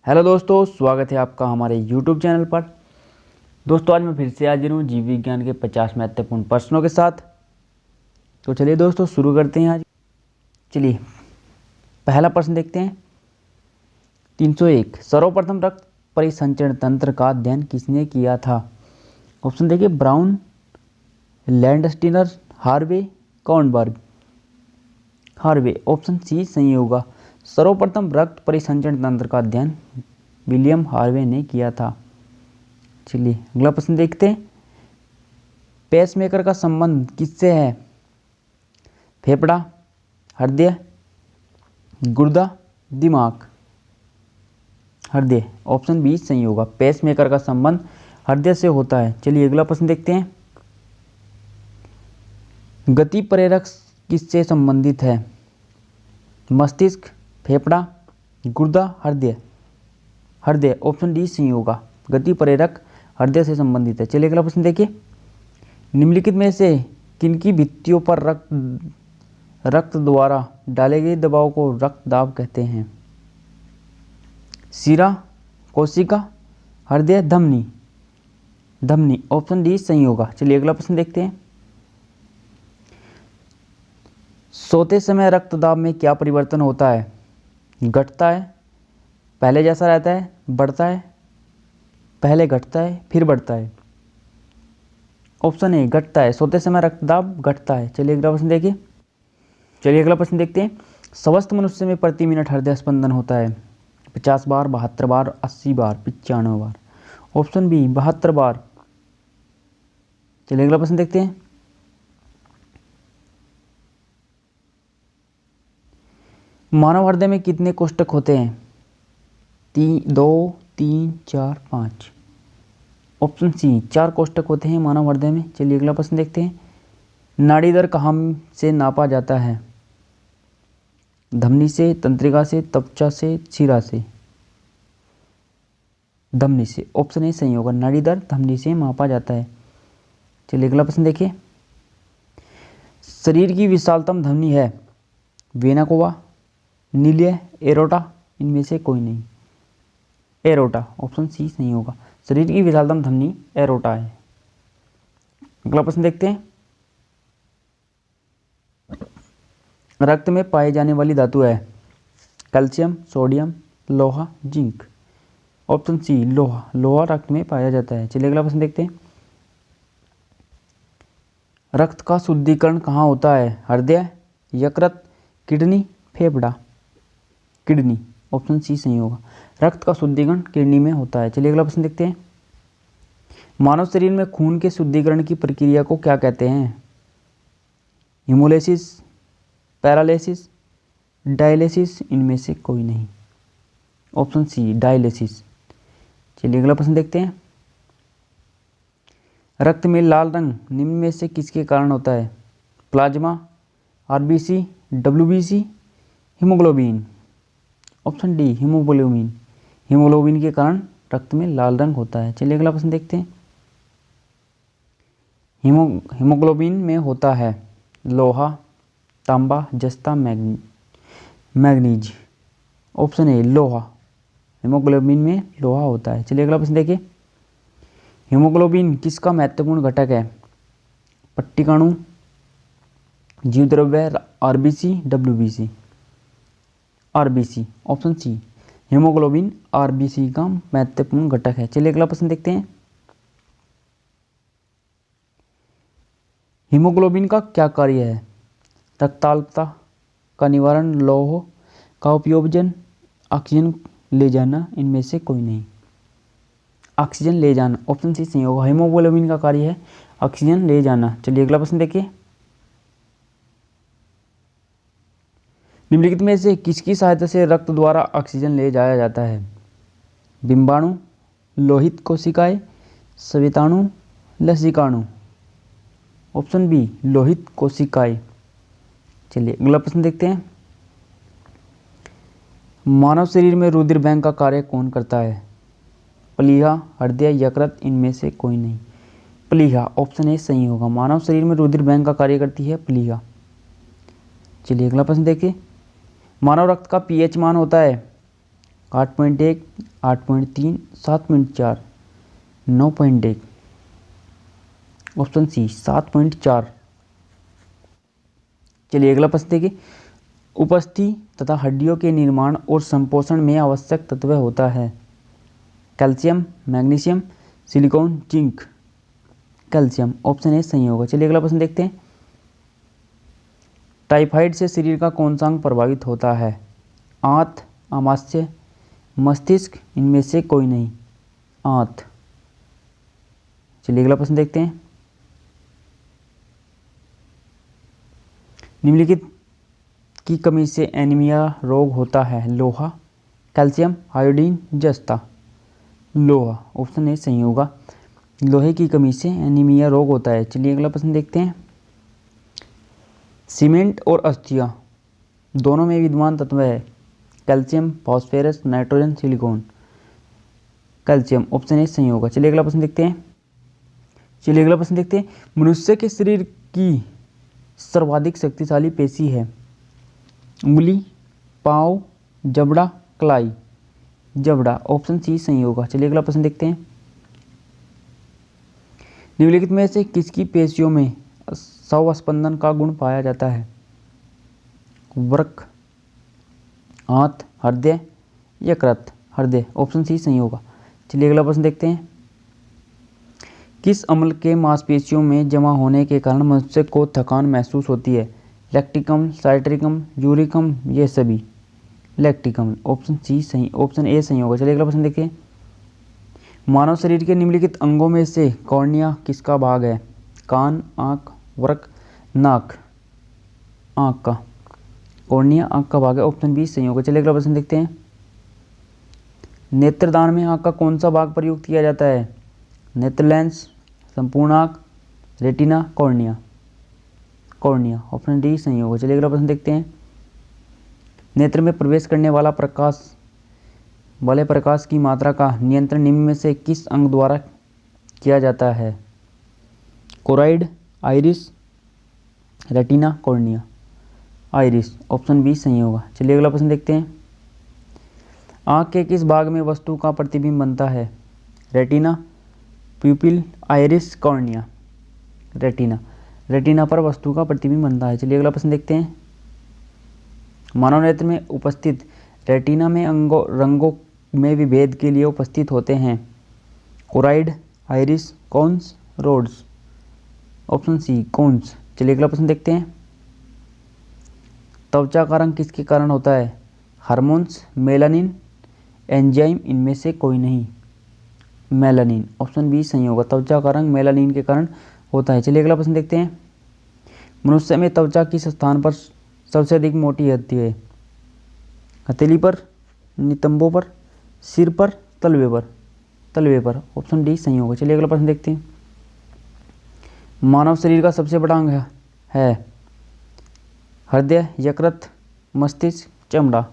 Hello दोस्तों, स्वागत है आपका हमारे YouTube चैनल पर। दोस्तों आज मैं फिर से हाजिर हूँ जीव विज्ञान के 50 महत्वपूर्ण प्रश्नों के साथ। तो चलिए दोस्तों शुरू करते हैं आज। चलिए पहला प्रश्न देखते हैं। 301 सर्वप्रथम रक्त परिसंचरण तंत्र का अध्ययन किसने किया था? ऑप्शन देखिए, Brown, Landsteiner, Harvey, Kornberg. Harvey, option C सही होगा। सर्वप्रथम रक्त परिसंचरण तंत्र का अध्ययन विलियम हार्वे ने किया था। चलिए अगला प्रश्न देखते हैं। पेसमेकर का संबंध किससे है? फेफड़ा, हृदय, गुर्दा, दिमाग। हृदय, ऑप्शन बी सही होगा। पेसमेकर का संबंध हृदय से होता है। चलिए अगला प्रश्न देखते हैं। गति प्रेरक किससे संबंधित है? मस्तिष्क, फेफड़ा, गुर्दा, हृदय। हृदय, ऑप्शन डी सही होगा। गति प्रेरक हृदय से संबंधित है। चलिए अगला प्रश्न देखिए। निम्नलिखित में से किनकी भित्तियों पर रक्त द्वारा डाले गए दबाव को रक्तदाब कहते हैं? शिरा, कोशिका, हृदय, धमनी। धमनी, ऑप्शन डी सही होगा। चलिए अगला प्रश्न देखते हैं। सोते समय रक्तदाब में क्या परिवर्तन होता है? घटता है, पहले जैसा रहता है, बढ़ता है, पहले घटता है फिर बढ़ता है। ऑप्शन ए घटता है। सोते समय रक्तदाब घटता है। चलिए अगला प्रश्न देखिए। चलिए अगला प्रश्न देखते हैं। स्वस्थ मनुष्य में प्रति मिनट हृदय स्पंदन होता है 50 बार, 72 बार, 80 बार, 95 बार। ऑप्शन बी 72 बार। चलिए अगला प्रश्न देखते हैं। मानव हृदय में कितने कोष्ठक होते हैं? 2, 3, 4, 5। ऑप्शन सी 4 कोष्ठक होते हैं मानव हृदय में। चलिए अगला प्रश्न देखते हैं। नाड़ी दर कहाँ से नापा जाता है? धमनी से, तंत्रिका से, त्वचा से, शिरा से। धमनी से, ऑप्शन ए सही होगा। नाड़ी दर धमनी से मापा जाता है। चलिए अगला प्रश्न देखिए। शरीर की विशालतम धमनी है? वेना कोवा, नीलिया, एरोटा, इनमें से कोई नहीं। एरोटा, ऑप्शन सी सही होगा। शरीर की विशालतम धमनी एरोटा है। अगला प्रश्न देखते हैं। रक्त में पाई जाने वाली धातु है? कैल्शियम, सोडियम, लोहा, जिंक। ऑप्शन सी लोहा। लोहा रक्त में पाया जाता है। चलिए अगला प्रश्न देखते हैं। रक्त का शुद्धिकरण कहाँ होता है? हृदय, यकृत, किडनी, फेफड़ा। किडनी, ऑप्शन सी सही होगा। रक्त का शुद्धिकरण किडनी में होता है। चलिए अगला प्रश्न देखते हैं। मानव शरीर में खून के शुद्धिकरण की प्रक्रिया को क्या कहते हैं? हीमोलाइसिस, पैरालिसिस, डायलिसिस, इनमें से कोई नहीं। Option C dialysis. चलिए अगला प्रश्न देखते हैं। रक्त में लाल रंग निम्न में से किसके कारण होता है? Plasma, RBC, WBC, haemoglobin. Option D haemoglobin. Haemoglobin के कारण रक्त में लाल रंग होता है। चलिए अगला प्रश्न देखते हैं। हीमोग्लोबिन में होता है लोहा, तांबा, जस्ता, मैग्नीज। ऑप्शन ए लोहा। हीमोग्लोबिन में लोहा होता है। चलिए अगला प्रश्न देखिए। हीमोग्लोबिन किसका महत्वपूर्ण घटक है? पट्टिकाणु, जीवद्रव्य, RBC, WBC. RBC, option C. Haemoglobin RBC का महत्वपूर्ण घटक है। चलिए अगला प्रश्न देखते हैं। हीमोग्लोबिन का क्या कार्य है? रक्ताल्पता का निवारण, लौह का उपयोजन, ऑक्सीजन ले जाना, इनमें से कोई नहीं। ऑक्सीजन ले जाना, ऑप्शन सी सही होगा। हीमोग्लोबिन का कार्य है ऑक्सीजन ले जाना। चलिए अगला प्रश्न देखिए। निम्नलिखित में से किसकी सहायता से रक्त द्वारा ऑक्सीजन ले जाया जाता है? बिंबाणु, लोहित कोशिकाएं, श्वेताणु, लसिकाणु। ऑप्शन बी लोहित कोशिकाएं। चलिए अगला प्रश्न देखते हैं। मानव शरीर में रुधिर बैंक का कार्य कौन करता है? प्लीहा, हृदय, यकृत, इनमें से कोई नहीं। प्लीहा, ऑप्शन ए सही होगा। मानव शरीर में रुधिर बैंक का कार्य करती है प्लीहा। चलिए अगला प्रश्न देखिए। मानव रक्त का पीएच मान होता है 8.1, 8.3, 7.4, 9.1। Option C 7.4। चलिए अगला प्रश्न देखिए। उपस्थि तथा हड्डियों के निर्माण और संपोषण में आवश्यक तत्व होता है। Calcium, magnesium, silicon, zinc. Calcium. Option A सही होगा। चलिए अगला प्रश्न देखते हैं। टाइफाइड से शरीर का कौन सा अंग प्रभावित होता है? आंत, आमाशय, मस्तिष्क, इनमें से कोई नहीं। आंत। चलिए अगला प्रश्न देखते हैं। निम्नलिखित की कमी से एनीमिया रोग होता है। लोहा, कैल्शियम, आयोडीन, जस्ता। लोहा। ऑप्शन ए सही होगा। लोहे की कमी से एनीमिया रोग होता है। चलिए अगला प्रश्न देखते हैं। सीमेंट और अस्थियां दोनों में विद्यमान तत्व है। Calcium, phosphorus, nitrogen, silicon. Calcium. Option A सही होगा। चलिए अगला प्रश्न देखते हैं। मनुष्य के शरीर की सर्वाधिक शक्तिशाली पेशी है। उंगली, पाँव, जबड़ा, कलाई। जबड़ा। ऑप्शन सी सही होगा। चलिए अगला प्रश्न देखते हैं। निम्नलिखित में से किसकी पेशियों में स्वस्पंदन का गुण पाया जाता है? वृक्क, आंत, हृदय, यकृत। हृदय। ऑप्शन सी सही होगा। चलिए अगला प्रश्न देखते हैं। किस अम्ल के मांसपेशियों में जमा होने के कारण मनुष्य को थकान महसूस होती है? लैक्टिक अम्ल, साइट्रिक अम्ल, यूरिक अम्ल, ये सभी। लैक्टिक अम्ल। ऑप्शन सी सही, ऑप्शन ए सही होगा। चलिए अगला प्रश्न देखिए। मानव शरीर के निम्नलिखित अंगों में से कॉर्निया किसका भाग है? कान, आंख, वृक्क, नाक। आंख का। कॉर्निया आंख का भाग है। ऑप्शन बी सही होगा। चलिए अगला प्रश्न देखते हैं। नेत्रदान में आंख का कौन सा भाग प्रयुक्त किया जाता है? नेत्र लेंस, संपूर्ण आंख, retina, cornea. Cornea. Option D सही होगा। चलिए अगला प्रश्न देखते हैं। नेत्र में प्रवेश करने वाले प्रकाश की मात्रा का नियंत्रण निम्न में से किस अंग द्वारा किया जाता है? Choroid, iris, retina, cornea. Iris. Option B सही होगा। चलिए अगला प्रश्न देखते हैं। आंख के किस भाग में वस्तु का प्रतिबिंब बनता है? Retina, प्यूपिल, iris, cornea. Retina. Retina पर वस्तु का प्रतिबिंब बनता है। चलिए अगला प्रश्न देखते हैं। मानव नेत्र में उपस्थित रेटिना में रंगों में विभेद के लिए उपस्थित होते हैं। Choroid, iris, cones, rods. Option C cones. चलिए अगला प्रश्न देखते हैं। त्वचा का रंग किसके कारण होता है? हार्मोन्स, मेलानिन, एंजाइम, इनमें से कोई नहीं। मेलानिन। ऑप्शन बी सही होगा। त्वचा का रंग मेलानिन के कारण होता है। चलिए अगला प्रश्न देखते हैं। मनुष्य में त्वचा किस स्थान पर सबसे अधिक मोटी होती है? हथेली पर, नितंबों पर, सिर पर, तलवे पर। तलवे पर। ऑप्शन डी सही होगा। चलिए अगला प्रश्न देखते हैं। मानव शरीर का सबसे बड़ा अंग है हृदय, यकृत, मस्तिष्क, चमड़ा।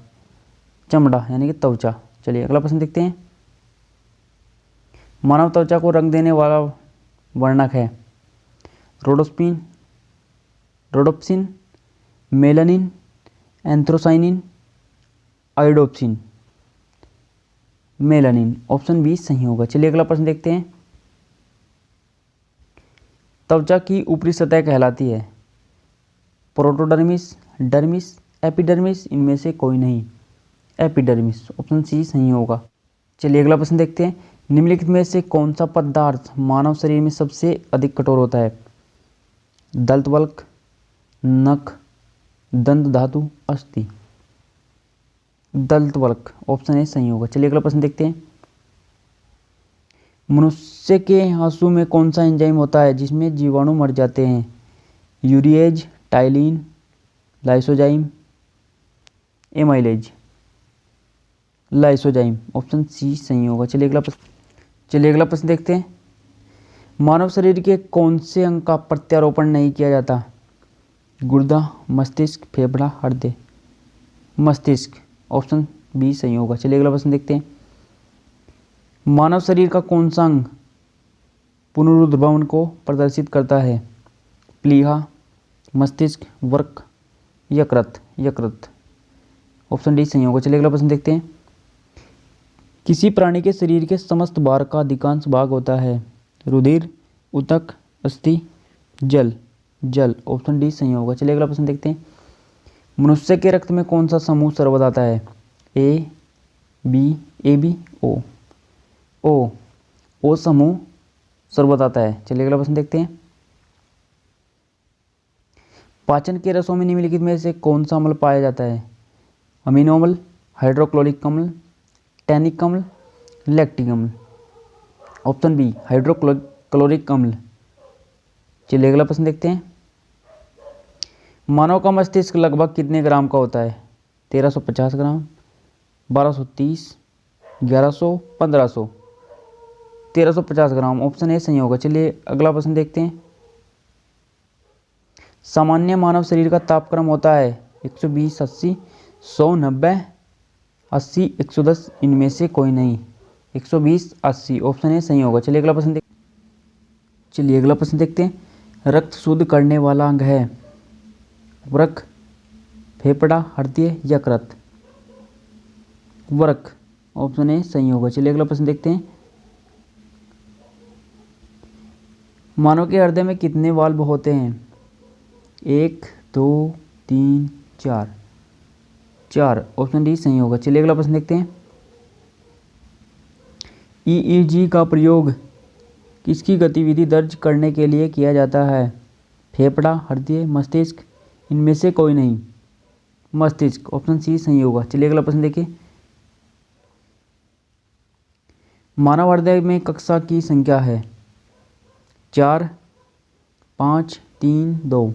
चमड़ा यानी कि त्वचा। चलिए अगला प्रश्न देखते हैं। मानव त्वचा को रंग देने वाला वर्णक है। Rhodopsin, melanin, anthocyanin, iodopsin. Melanin. Option B सही होगा। चलिए अगला प्रश्न देखते हैं। त्वचा की ऊपरी सतह कहलाती है? प्रोटोडर्मिस, डर्मिस, एपिडर्मिस, इनमें से कोई नहीं। एपिडर्मिस। ऑप्शन सी सही होगा। चलिए अगला प्रश्न देखते हैं। निम्नलिखित में से कौन सा पदार्थ मानव शरीर में सबसे अधिक कठोर होता है? दंतवल्क, नख, दंत धातु, अस्थि। दंतवल्क। ऑप्शन ए सही होगा। चलिए अगला प्रश्न देखते हैं। मनुष्य के आंसू में कौन सा एंजाइम होता है जिसमें जीवाणु मर जाते हैं? Urease, ptyalin, lysozyme, amylase. Lysozyme. Option C सही होगा। चलिए अगला प्रश्न देखते हैं। मानव शरीर के कौन से अंग का प्रत्यारोपण नहीं किया जाता? गुर्दा, मस्तिष्क, फेफड़ा, हृदय। मस्तिष्क। ऑप्शन बी सही होगा। चलिए अगला प्रश्न देखते हैं। मानव शरीर का कौन सा अंग पुनरुद्भवन को प्रदर्शित करता है? प्लीहा, मस्तिष्क, वृक्क, यकृत। यकृत। ऑप्शन डी सही होगा। चलिए अगला प्रश्न देखते हैं। किसी प्राणी के शरीर के समस्त भार का अधिकांश भाग होता है? रुधिर, ऊतक, अस्थि, जल। जल, ऑप्शन डी सही होगा। चलिए अगला प्रश्न देखते हैं। मनुष्य के रक्त में कौन सा समूह सर्वदाता है? A B O. ओ समूह सर्वदाता है। चलिए अगला प्रश्न देखते हैं। पाचन के रसों में निम्नलिखित में से कौन सा अम्ल पाया जाता है? अमीनो अम्ल, हाइड्रोक्लोरिक अम्ल, टैनिक अम्ल, लैक्टिक अम्ल। ऑप्शन बी हाइड्रोक्लोरिक अम्ल। चलिए अगला प्रश्न देखते हैं। मानव का मस्तिष्क लगभग कितने ग्राम का होता है? 1350 ग्राम, 1230, 1100, 1500। 1350 ग्राम, ऑप्शन ए सही होगा। चलिए अगला प्रश्न देखते हैं। सामान्य मानव शरीर का तापक्रम होता है 120, 80, 100, 90, 80, 110, इनमें से कोई नहीं। 120, 80, ऑप्शन ए सही होगा। चलिए अगला प्रश्न देखते हैं। रक्त शुद्ध करने वाला अंग है? वृक्क, फेफड़ा, हृदय, यकृत। वृक्क, ऑप्शन ए सही होगा। चलिए अगला प्रश्न देखते हैं। मानव के हृदय में कितने वाल्व होते हैं? 1, 2, 3, 4। 4, ऑप्शन डी सही होगा। चलिए अगला प्रश्न देखते हैं। ईईजी का प्रयोग किसकी गतिविधि दर्ज करने के लिए किया जाता है? फेफड़ा, हृदय, मस्तिष्क, इनमें से कोई नहीं। मस्तिष्क, ऑप्शन सी सही होगा। चलिए अगला प्रश्न देखिए। मानव हृदय में कक्षा की संख्या है? 4, 5, 3, 2।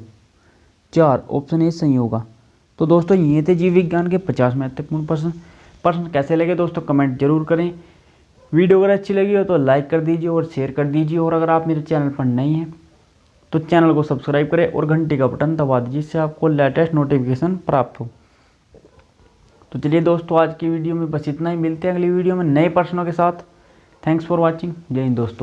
4, ऑप्शन ए सही होगा। तो दोस्तों ये थे जीव विज्ञान के 50 महत्वपूर्ण प्रश्न कैसे लगे दोस्तों कमेंट जरूर करें। वीडियो अगर अच्छी लगी हो तो लाइक कर दीजिए और शेयर कर दीजिए, और अगर आप मेरे चैनल पर नए हैं तो चैनल को सब्सक्राइब करें और घंटी का बटन दबा दीजिए, जिससे आपको लेटेस्ट नोटिफिकेशन प्राप्त हो। तो चलिए दोस्तों आज की वीडियो में बस इतना ही। मिलते हैं अगली वीडियो में नए प्रश्नों के साथ। Thanks for watching. जय हिंद दोस्तों।